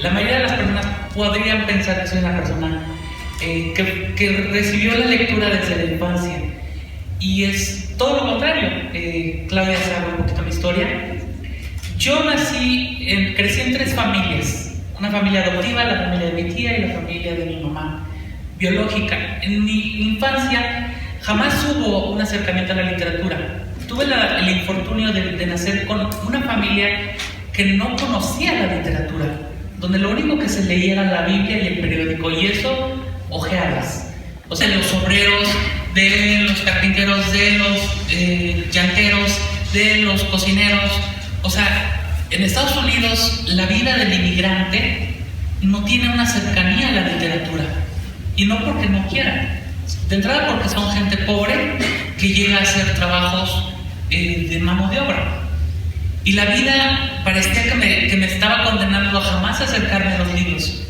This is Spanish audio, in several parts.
La mayoría de las personas podrían pensar que soy una persona que recibió la lectura desde la infancia, y es todo lo contrario. Claudia sabe un poquito mi historia. Yo crecí en 3 familias: una familia adoptiva, la familia de mi tía y la familia de mi mamá biológica. En mi infancia jamás hubo un acercamiento a la literatura. Tuve el infortunio de nacer con una familia que no conocía la literatura, donde lo único que se leía era la Biblia y el periódico, y eso ojeadas. O sea, los obreros, de los carpinteros, de los llanteros, de los cocineros. O sea, en Estados Unidos la vida del inmigrante no tiene una cercanía a la literatura, y no porque no quieran. De entrada porque son gente pobre que llega a hacer trabajos de mano de obra. Y la vida parecía que me estaba condenando a jamás acercarme a los libros.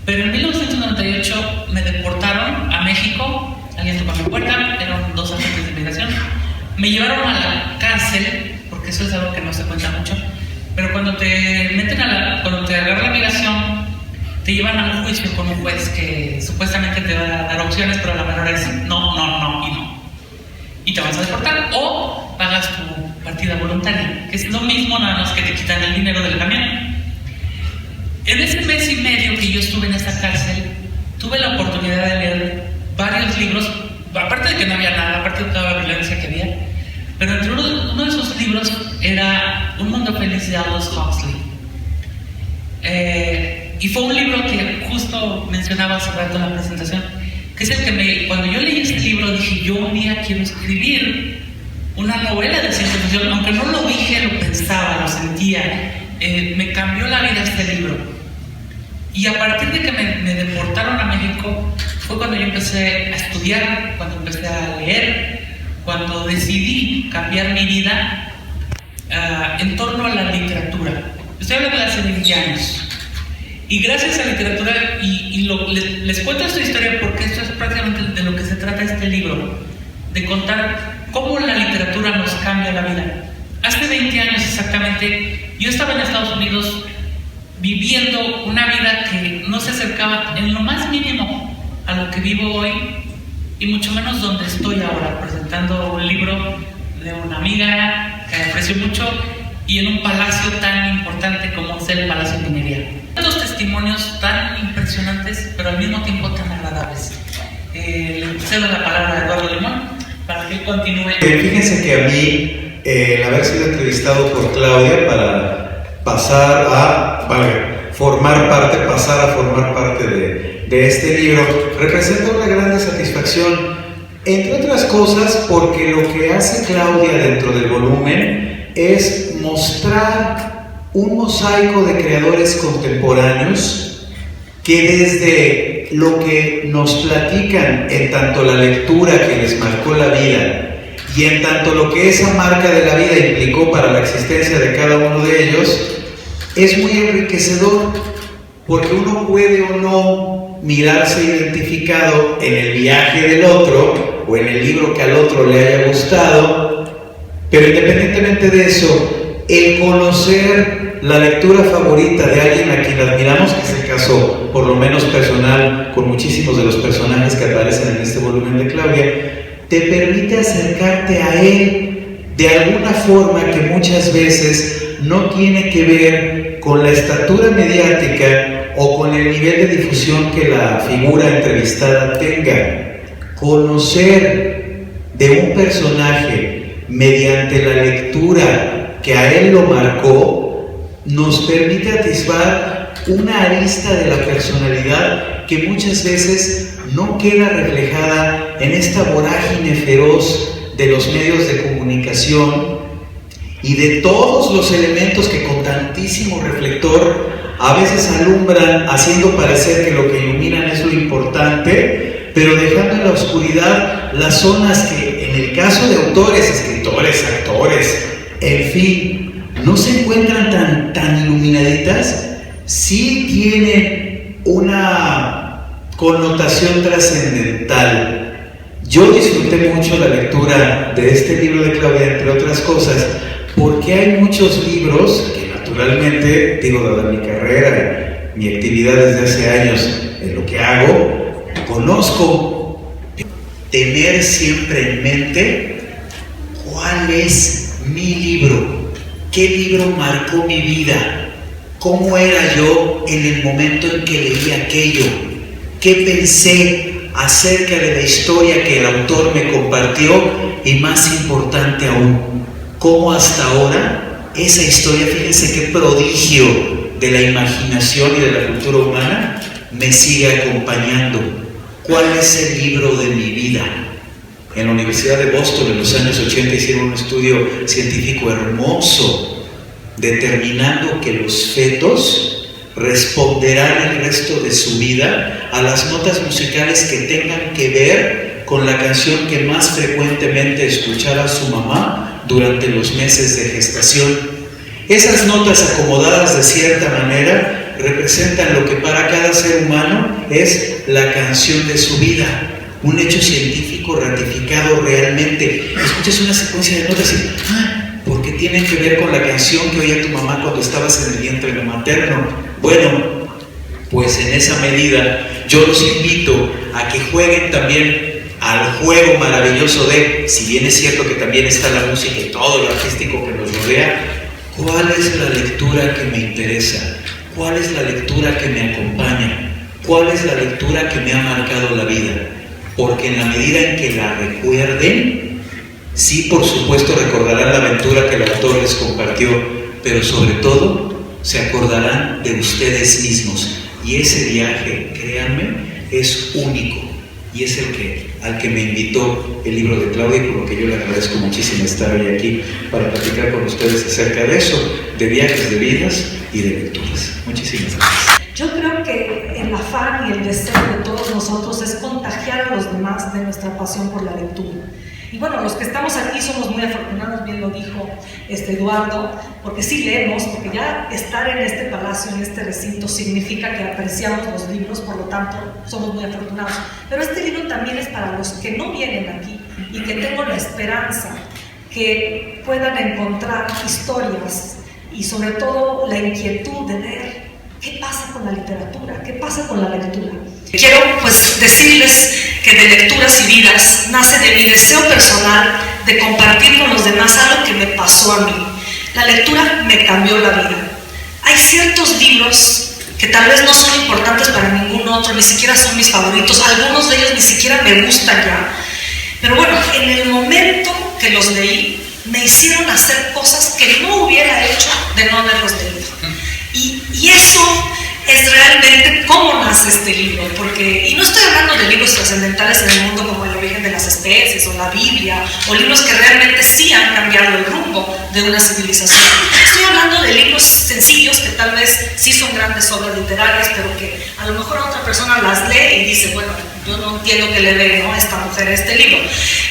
Pero en 1998 me deportaron a México. Alguien tocó mi puerta, eran 2 agentes de inmigración. Me llevaron a la cárcel, porque eso es algo que no se cuenta mucho. Pero cuando te meten cuando te agarra la migración, te llevan a un juicio con un juez que supuestamente te va a dar opciones, pero la verdad es no y no. Y te vas a deportar, o pagas tu partida voluntaria, que es lo mismo, nada más que te quitan el dinero del camión. En ese mes y medio que yo estuve en esa cárcel, tuve la oportunidad de leer varios libros, aparte de que no había nada, aparte de toda la violencia que había. Pero entre uno de esos libros era Un Mundo Feliz de Aldous Huxley. Y fue un libro que justo mencionaba hace rato en la presentación, que es el que cuando yo leí este libro dije, yo un día quiero escribir una novela de ciencia ficción. Aunque no lo dije, lo pensaba, lo sentía. Me cambió la vida este libro. Y a partir de que me deportaron a México fue cuando yo empecé a estudiar, cuando empecé a leer, cuando decidí cambiar mi vida en torno a la literatura. Estoy hablando de hace 20 años. Y gracias a la literatura, les cuento esta historia porque esto es prácticamente de lo que se trata este libro, de contar cómo la literatura nos cambia la vida. Hace 20 años exactamente, yo estaba en Estados Unidos viviendo una vida que no se acercaba en lo más mínimo a lo que vivo hoy, y mucho menos donde estoy ahora, presentando un libro de una amiga que aprecio mucho, y en un palacio tan importante como es el Palacio de Minería. Dos testimonios tan impresionantes, pero al mismo tiempo tan agradables. Le cedo la palabra a Eduardo Limón para que continúe. Fíjense que a mí, el haber sido entrevistado por Claudia para pasar a formar parte de este libro, representa una gran satisfacción, entre otras cosas porque lo que hace Claudia dentro del volumen es mostrar un mosaico de creadores contemporáneos que desde lo que nos platican en tanto la lectura que les marcó la vida y en tanto lo que esa marca de la vida implicó para la existencia de cada uno de ellos, es muy enriquecedor, porque uno puede o no mirarse identificado en el viaje del otro o en el libro que al otro le haya gustado, pero independientemente de eso, el conocer la lectura favorita de alguien a quien admiramos, que es el caso por lo menos personal con muchísimos de los personajes que aparecen en este volumen de Claudia, te permite acercarte a él de alguna forma que muchas veces no tiene que ver con la estatura mediática o con el nivel de difusión que la figura entrevistada tenga. Conocer de un personaje mediante la lectura que a él lo marcó nos permite atisbar una arista de la personalidad que muchas veces no queda reflejada en esta vorágine feroz de los medios de comunicación y de todos los elementos que con tantísimo reflector a veces alumbran, haciendo parecer que lo que iluminan es lo importante, pero dejando en la oscuridad las zonas que en el caso de autores, escritores, actores, en fin, no se encuentran tan iluminaditas. Sí tienen una connotación trascendental. Yo disfruté mucho la lectura de este libro de Claudia, entre otras cosas, porque hay muchos libros que naturalmente, dada mi carrera mi actividad desde hace años en lo que hago, conozco. Tener siempre en mente cuál es mi libro, qué libro marcó mi vida, cómo era yo en el momento en que leí aquello, qué pensé acerca de la historia que el autor me compartió y, más importante aún, cómo hasta ahora esa historia, fíjense qué prodigio de la imaginación y de la cultura humana, me sigue acompañando. ¿Cuál es el libro de mi vida? En la Universidad de Boston en los años 80 hicieron un estudio científico hermoso, determinando que los fetos responderán el resto de su vida a las notas musicales que tengan que ver con la canción que más frecuentemente escuchaba su mamá durante los meses de gestación. Esas notas acomodadas de cierta manera representan lo que para cada ser humano es la canción de su vida, un hecho científico ratificado realmente. Escuchas una secuencia de notas y ¿por qué tienen que ver con la canción que oía tu mamá cuando estabas en el vientre materno? Bueno, pues en esa medida yo los invito a que jueguen también al juego maravilloso de, si bien es cierto que también está la música y todo lo artístico que nos rodea, ¿cuál es la lectura que me interesa? ¿Cuál es la lectura que me acompaña? ¿Cuál es la lectura que me ha marcado la vida? Porque en la medida en que la recuerden, sí, por supuesto, recordarán la aventura que el autor les compartió, pero sobre todo se acordarán de ustedes mismos. Y ese viaje, créanme, es único. Y es al que me invitó el libro de Claudia, y por lo que yo le agradezco muchísimo estar hoy aquí para platicar con ustedes acerca de eso, de viajes de vidas y de lecturas. Muchísimas gracias. Yo creo que el afán y el deseo de todos nosotros es contagiar a los demás de nuestra pasión por la lectura. Y bueno, los que estamos aquí somos muy afortunados, bien lo dijo Eduardo, porque sí leemos, porque ya estar en este palacio, en este recinto, significa que apreciamos los libros, por lo tanto, somos muy afortunados. Pero este libro también es para los que no vienen aquí y que tengo la esperanza que puedan encontrar historias y sobre todo la inquietud de ver qué pasa con la literatura, qué pasa con la lectura. Quiero pues decirles que de Lecturas y Vidas nace de mi deseo personal de compartir con los demás algo que me pasó a mí. La lectura me cambió la vida. Hay ciertos libros que tal vez no son importantes para ningún otro, ni siquiera son mis favoritos, algunos de ellos ni siquiera me gustan ya. Pero bueno, en el momento que los leí, me hicieron hacer cosas que no hubiera hecho de no haberlos leído. Y eso es realmente cómo nace este libro, porque, y no estoy hablando de libros trascendentales en el mundo como El origen de las especies o la Biblia, o libros que realmente sí han cambiado el rumbo de una civilización. Estoy hablando de libros sencillos que tal vez sí son grandes obras literarias, pero que a lo mejor otra persona las lee y dice, bueno, yo no entiendo qué le ve, ¿no?, a esta mujer este libro.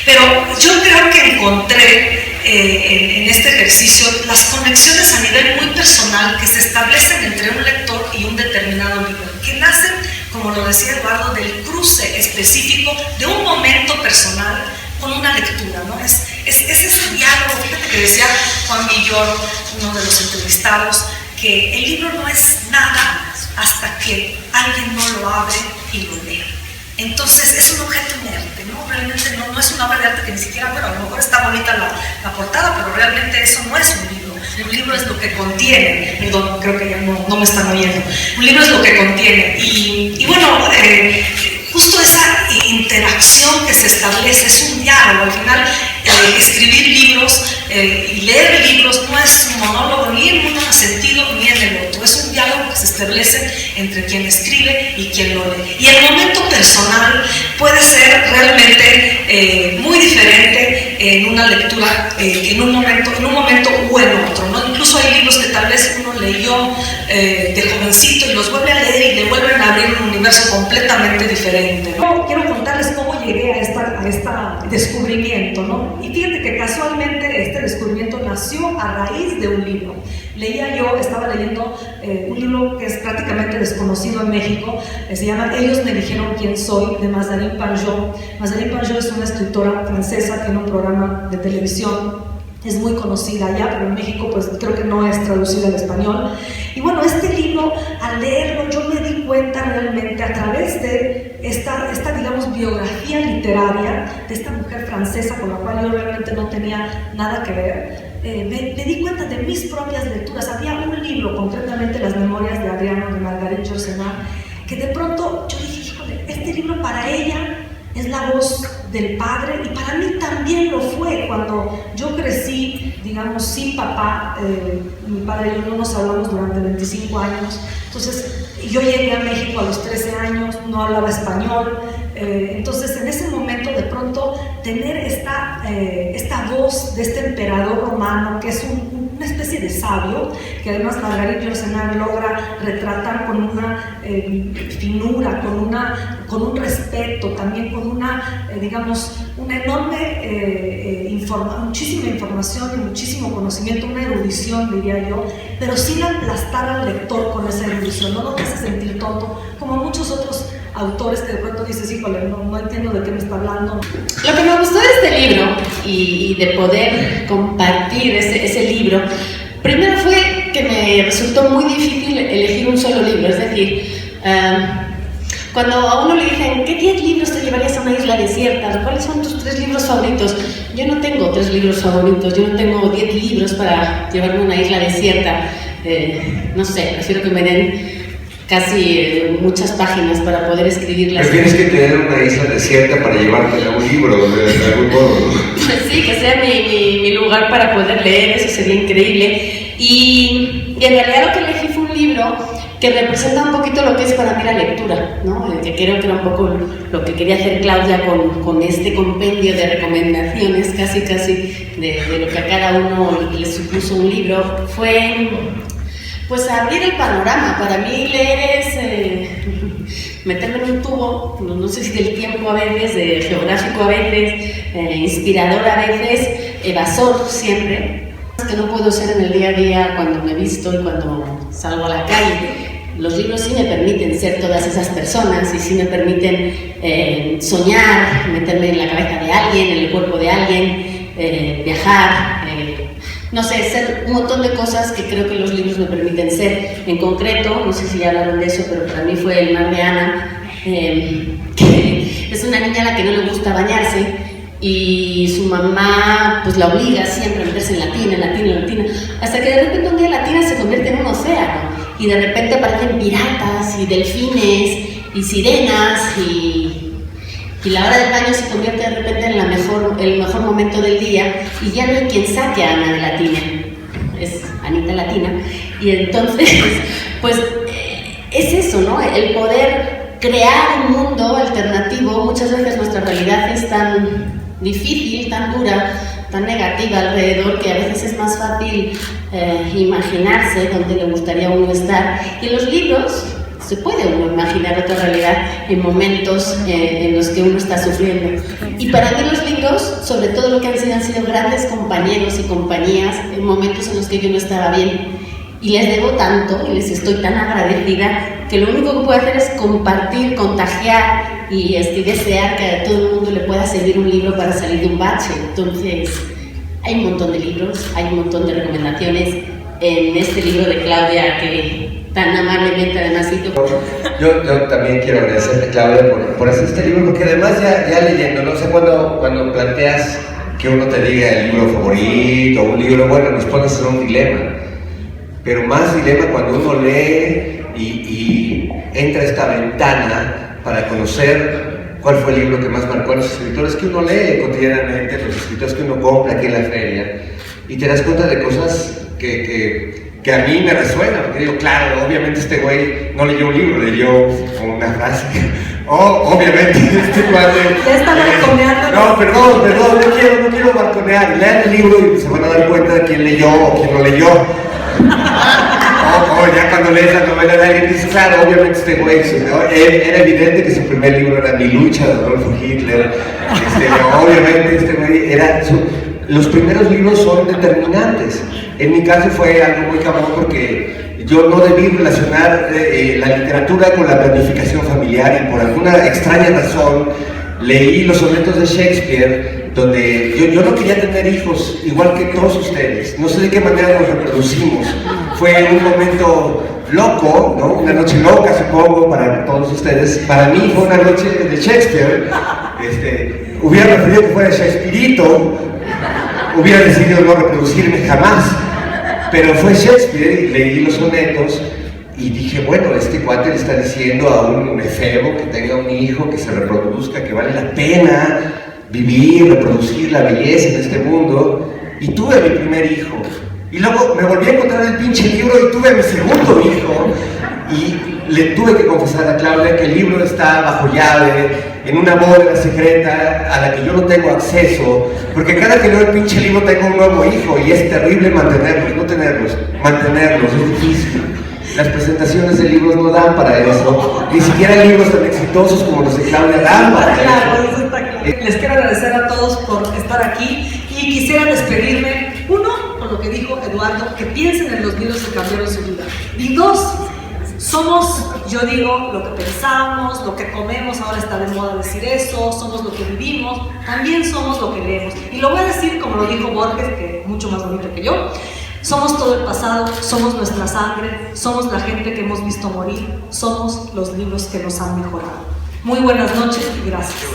Pero yo creo que encontré en este ejercicio las conexiones a nivel muy personal que se establecen entre un lector y un determinado libro, que nacen, como lo decía Eduardo, del cruce específico de un momento personal con una lectura, ¿no? Es ese diálogo. Fíjate que decía Juan Villoro, uno de los entrevistados, que el libro no es nada hasta que alguien no lo abre y lo lee. Entonces es un objeto inerte, ¿no? Realmente no es una obra de arte que ni siquiera, bueno, a lo mejor está bonita la portada, pero realmente eso no es un libro. Un libro es lo que contiene, perdón, creo que ya no me están oyendo. Un libro es lo que contiene. Y bueno, justo esa interacción que se establece es un diálogo. Al final, escribir libros y leer libros no es un monólogo ni en un sentido ni en el otro. Es un diálogo que se establece entre quien escribe y quien lo lee. Y el momento personal puede ser realmente muy diferente en una lectura en un momento u en otro, ¿no? Incluso hay libros que tal vez uno leyó de jovencito y los vuelve a leer y le vuelven a abrir un universo completamente diferente, ¿no? Quiero contarles cómo llegué a este descubrimiento, ¿no? Y fíjate que casualmente este descubrimiento nació a raíz de un libro. Estaba leyendo un libro que es prácticamente desconocido en México, se llama Ellos me dijeron quién soy, de Mazarine Panjot. Mazarine Panjot es una escritora francesa, tiene un programa de televisión es muy conocida allá, pero en México pues creo que no es traducida al español. Y bueno, este libro, al leerlo, yo me di cuenta realmente a través de esta digamos, biografía literaria de esta mujer francesa con la cual yo realmente no tenía nada que ver. Me di cuenta de mis propias lecturas. Había un libro, concretamente Las Memorias de Adriano, de Marguerite Yourcenar, que de pronto yo dije, híjole, este libro para ella es la voz del padre, y para mí también lo fue cuando yo crecí, digamos, sin papá. Mi padre y yo no nos hablamos durante 25 años, entonces yo llegué a México a los 13 años, no hablaba español, entonces en ese momento de pronto tener esta voz de este emperador romano, que es una especie de sabio, que además Marguerite Yourcenar logra retratar con una finura, con un respeto, también con una, digamos, una enorme, muchísima información y muchísimo conocimiento, una erudición, diría yo, pero sin aplastar al lector con esa erudición, no lo hace sentir tonto, como muchos otros autores que de pronto dices, híjole, no entiendo de qué me está hablando. Lo que me gustó de este libro y de poder compartir ese libro, primero fue que me resultó muy difícil elegir un solo libro, es decir, cuando a uno le dicen, ¿qué 10 libros te llevarías a una isla desierta? ¿Cuáles son tus 3 libros favoritos? Yo no tengo 3 libros favoritos, yo no tengo 10 libros para llevarme a una isla desierta. No sé, prefiero que me den casi muchas páginas para poder escribirlas. Prefieres que te den una isla desierta para llevarte a un libro de algún modo, ¿no? Pues sí, que sea mi lugar para poder leer, eso sería increíble. Y en realidad lo que elegí fue un libro que representa un poquito lo que es para mí la lectura, ¿no? Que creo que era un poco lo que quería hacer Claudia con este compendio de recomendaciones, casi de lo que a cada uno le supuso un libro. Fue pues abrir el panorama. Para mí leer es meterme en un tubo, no sé si del tiempo a veces, geográfico a veces, inspirador a veces, evasor siempre, que no puedo ser en el día a día cuando me visto y cuando salgo a la calle. Los libros sí me permiten ser todas esas personas y sí me permiten soñar, meterme en la cabeza de alguien, en el cuerpo de alguien, viajar, no sé, ser un montón de cosas que creo que los libros me permiten ser. En concreto, no sé si ya hablaron de eso, pero para mí fue El mar de Ana, que es una niña a la que no le gusta bañarse y su mamá pues la obliga siempre a meterse en la tina, hasta que de repente un día la tina se convierte en un océano y de repente aparecen piratas y delfines y sirenas y la hora del baño se convierte de repente en el mejor momento del día y ya no hay quien saque a Ana de la tina, es Anita la tina. Y entonces pues es eso, ¿no? El poder crear un mundo alternativo. Muchas veces nuestra realidad es tan difícil, tan dura, tan negativa alrededor, que a veces es más fácil imaginarse dónde le gustaría a uno estar. Y en los libros se puede uno imaginar otra realidad en momentos en los que uno está sufriendo. Y para mí los libros, sobre todo lo que han sido grandes compañeros y compañías en momentos en los que yo no estaba bien. Y les debo tanto y les estoy tan agradecida que lo único que puedo hacer es compartir, contagiar y desear que a todo el mundo le pueda servir un libro para salir de un bache. Entonces, hay un montón de libros, hay un montón de recomendaciones en este libro de Claudia que tan amablemente además cito. Yo también quiero agradecerte, Claudia, por hacer este libro, porque además ya leyendo, no sé, cuando planteas que uno te diga el libro favorito o un libro, bueno, nos pones en un dilema, pero más dilema cuando uno lee y entra a esta ventana para conocer cuál fue el libro que más marcó a los escritores que uno lee cotidianamente, los escritores que uno compra aquí en la feria, y te das cuenta de cosas que a mí me resuenan, porque digo, claro, obviamente este güey no leyó un libro, leyó una frase. Obviamente este cuate... Ya está balconeando. No, perdón, no quiero balconear. Lean el libro y se van a dar cuenta de quién leyó o quién no leyó. Ya cuando lees la novela de alguien dices, claro, obviamente este güey, era evidente que su primer libro era Mi lucha de Adolfo Hitler. Obviamente este güey era... Los primeros libros son determinantes. En mi caso fue algo muy cabrón porque yo no debí relacionar la literatura con la planificación familiar y por alguna extraña razón leí los sonetos de Shakespeare donde yo no quería tener hijos, igual que todos ustedes. No sé de qué manera nos reproducimos. Fue un momento loco, ¿no? Una noche loca, supongo, para todos ustedes. Para mí fue una noche de Shakespeare. Hubiera preferido que fuera Shakespeareito, hubiera decidido no reproducirme jamás, pero fue Shakespeare y leí los sonetos y dije, bueno, este cuate le está diciendo a un efebo que tenga un hijo, que se reproduzca, que vale la pena vivir, reproducir la belleza en este mundo, y tuve mi primer hijo. Y luego me volví a encontrar el pinche libro y tuve mi segundo hijo, y le tuve que confesar a Claudia que el libro está bajo llave, en una bóveda secreta a la que yo no tengo acceso, porque cada que leo el pinche libro tengo un nuevo hijo y es terrible mantenerlos, no tenerlos, mantenerlos, es difícil. Las presentaciones de libros no dan para eso, ni siquiera libros tan exitosos como los de Claudia dan para eso. Les quiero agradecer a todos por estar aquí y quisiera despedirme, uno, por lo que dijo Eduardo, que piensen en los libros que cambiaron su vida, y dos, somos, yo digo, lo que pensamos, lo que comemos, ahora está de moda decir eso, somos lo que vivimos, también somos lo que leemos. Y lo voy a decir como lo dijo Borges, que es mucho más bonito que yo, somos todo el pasado, somos nuestra sangre, somos la gente que hemos visto morir, somos los libros que nos han mejorado. Muy buenas noches y gracias.